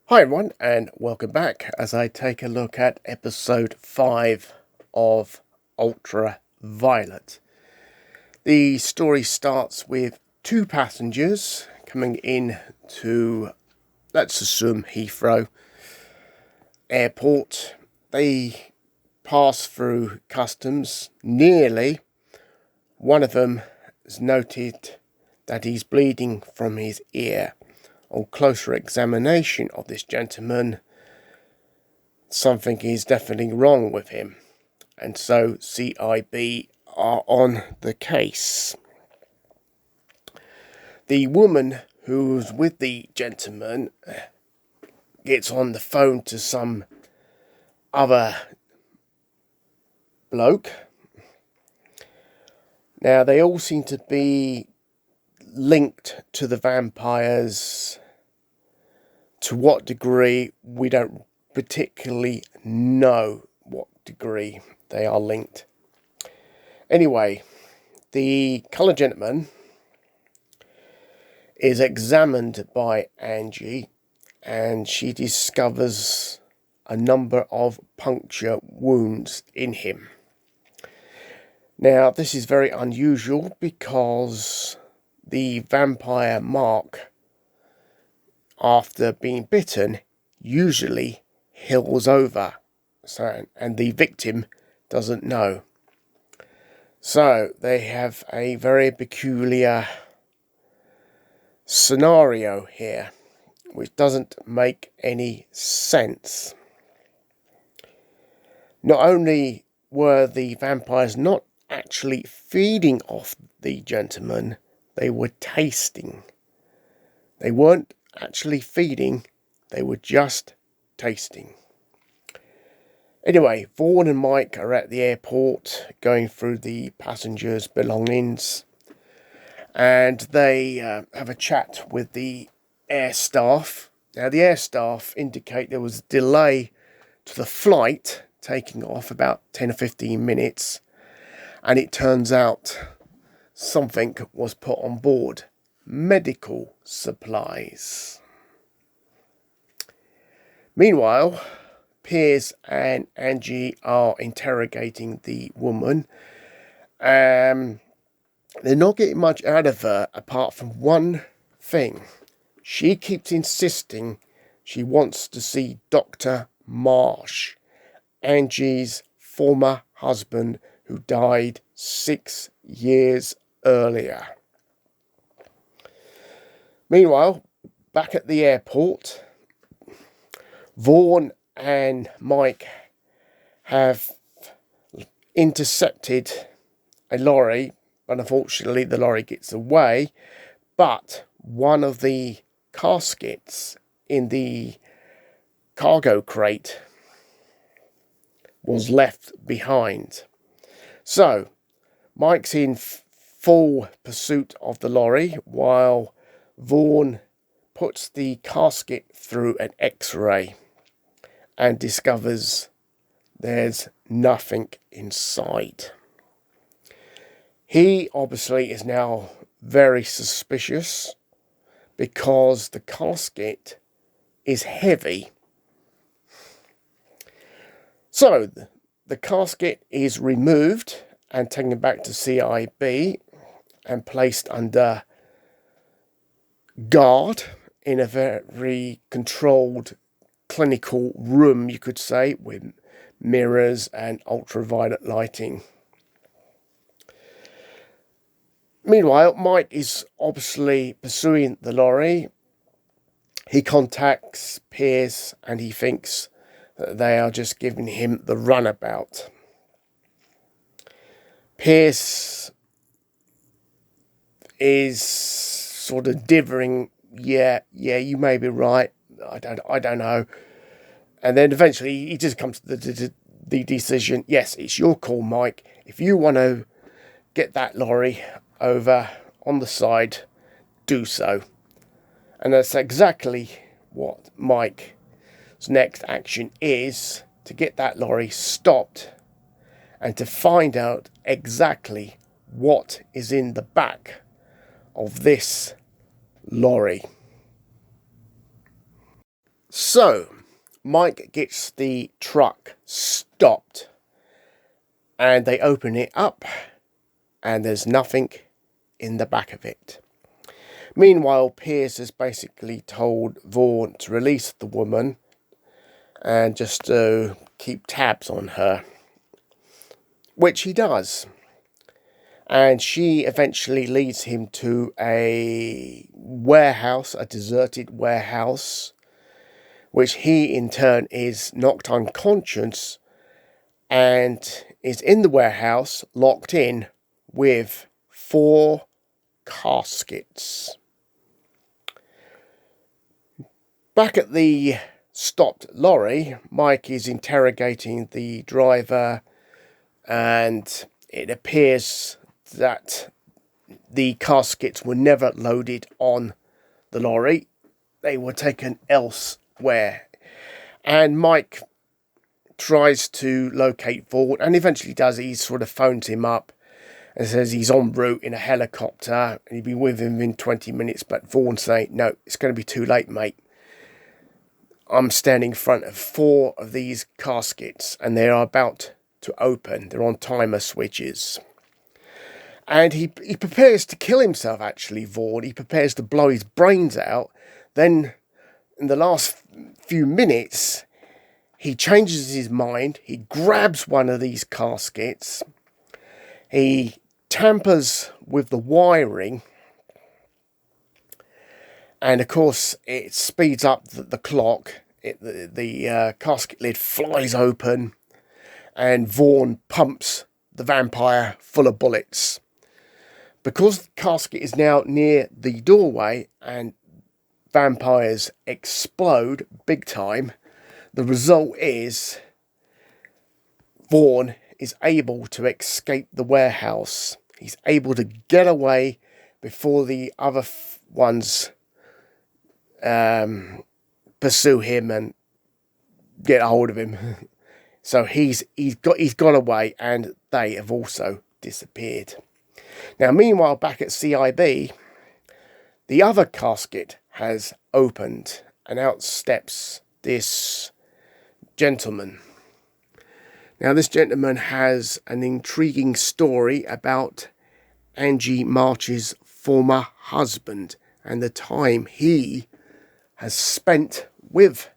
Hi everyone, and welcome back as I take a look at episode 5 of Ultraviolet. The story starts with two passengers coming in to, let's assume, Heathrow Airport. They pass through customs. Nearly, one of them has noted that he's bleeding from his ear. On closer examination of this gentleman, something is definitely wrong with him, and so CIB are on the case. The woman who's with the gentleman gets on the phone to some other bloke. Now, they all seem to be linked to the vampires. To what degree, we don't particularly know what degree they are linked. Anyway, the coloured gentleman is examined by Angie, and she discovers a number of puncture wounds in him. Now, this is very unusual because the vampire Mark, after being bitten, usually heals over, and the victim doesn't know. So they have a very peculiar scenario here, which doesn't make any sense. Not only were the vampires not actually feeding off the gentleman, they were tasting. They weren't actually feeding, they were just tasting. Anyway, Vaughan and Mike are at the airport going through the passengers' belongings, and they have a chat with the air staff. Now, the air staff indicate there was a delay to the flight taking off about 10 or 15 minutes, and it turns out something was put on board. Medical supplies. Meanwhile, Piers and Angie are interrogating the woman. They're not getting much out of her apart from one thing. She keeps insisting she wants to see Dr. Marsh, Angie's former husband who died 6 years earlier. Meanwhile, back at the airport, Vaughan and Mike have intercepted a lorry, but unfortunately the lorry gets away. But one of the caskets in the cargo crate was left behind. So Mike's in full pursuit of the lorry while Vaughan puts the casket through an X-ray and discovers there's nothing inside. He obviously is now very suspicious because the casket is heavy. So the casket is removed and taken back to CIB and placed under guard in a very controlled clinical room, you could say, with mirrors and ultraviolet lighting. Meanwhile, Mike is obviously pursuing the lorry. He contacts Piers and he thinks that they are just giving him the runabout. Piers is sort of dithering, yeah, you may be right. I don't know. And then eventually he just comes to the decision, yes, it's your call, Mike. If you want to get that lorry over on the side, do so. And that's exactly what Mike's next action is, to get that lorry stopped and to find out exactly what is in the back of this lorry. So, Mike gets the truck stopped and they open it up and there's nothing in the back of it. Meanwhile, Pierce has basically told Vaughn to release the woman and just to keep tabs on her, which he does. And she eventually leads him to a warehouse, a deserted warehouse, which he in turn is knocked unconscious and is in the warehouse locked in with 4 caskets. Back at the stopped lorry, Mike is interrogating the driver, and it appears that the caskets were never loaded on the lorry. They were taken elsewhere. And Mike tries to locate Vaughn, and eventually does. He sort of phones him up and says he's en route in a helicopter and he'll be with him in 20 minutes. But Vaughn's saying, no, it's going to be too late, mate. I'm standing in front of 4 of these caskets and they are about to open. They're on timer switches. And he prepares to kill himself, actually, Vaughn. He prepares to blow his brains out. Then, in the last few minutes, he changes his mind. He grabs one of these caskets. He tampers with the wiring. And, of course, it speeds up the clock. The casket lid flies open. And Vaughn pumps the vampire full of bullets. Because the casket is now near the doorway and vampires explode big time, the result is Vaughn is able to escape the warehouse. He's able to get away before the other ones pursue him and get a hold of him. So he's got away, and they have also disappeared. Now, meanwhile, back at CIB, the other casket has opened, and out steps this gentleman. Now, this gentleman has an intriguing story about Angie March's former husband and the time he has spent with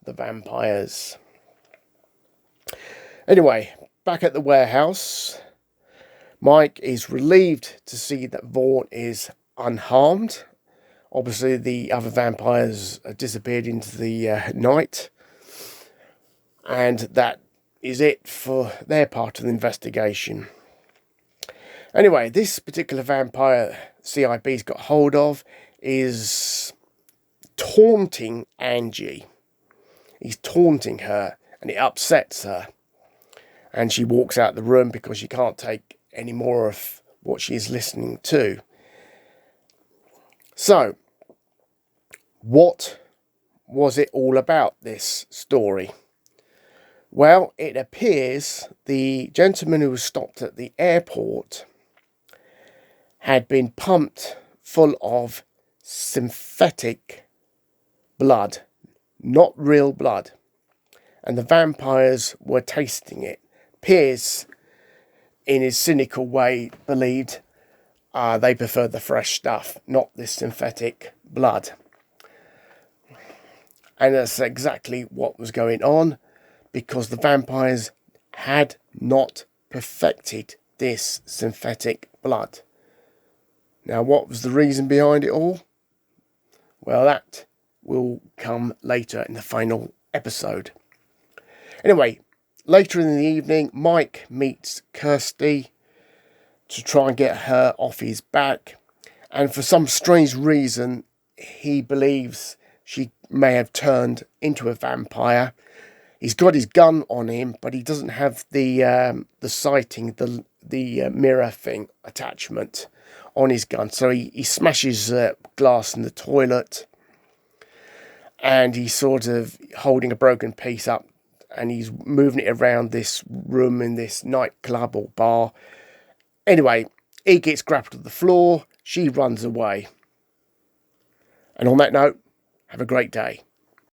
the vampires. Anyway, back at the warehouse, Mike is relieved to see that Vaughn is unharmed. Obviously, the other vampires disappeared into the night. And that is it for their part of the investigation. Anyway, this particular vampire CIB's got hold of is taunting Angie. He's taunting her, and it upsets her. And she walks out the room because she can't take any more of what she's listening to. So, what was it all about, this story? Well, it appears the gentleman who was stopped at the airport had been pumped full of synthetic blood, not real blood. And the vampires were tasting it. Pierce, in his cynical way, believed they preferred the fresh stuff, not this synthetic blood. And that's exactly what was going on, because the vampires had not perfected this synthetic blood. Now, what was the reason behind it all? Well, that will come later in the final episode. Anyway, later in the evening, Mike meets Kirsty to try and get her off his back. And for some strange reason, he believes she may have turned into a vampire. He's got his gun on him, but he doesn't have the sighting, the mirror thing attachment on his gun. So he smashes glass in the toilet, and he's sort of holding a broken piece up, and he's moving it around this room in this nightclub or bar. Anyway, he gets grappled to the floor. She runs away. And on that note, have a great day.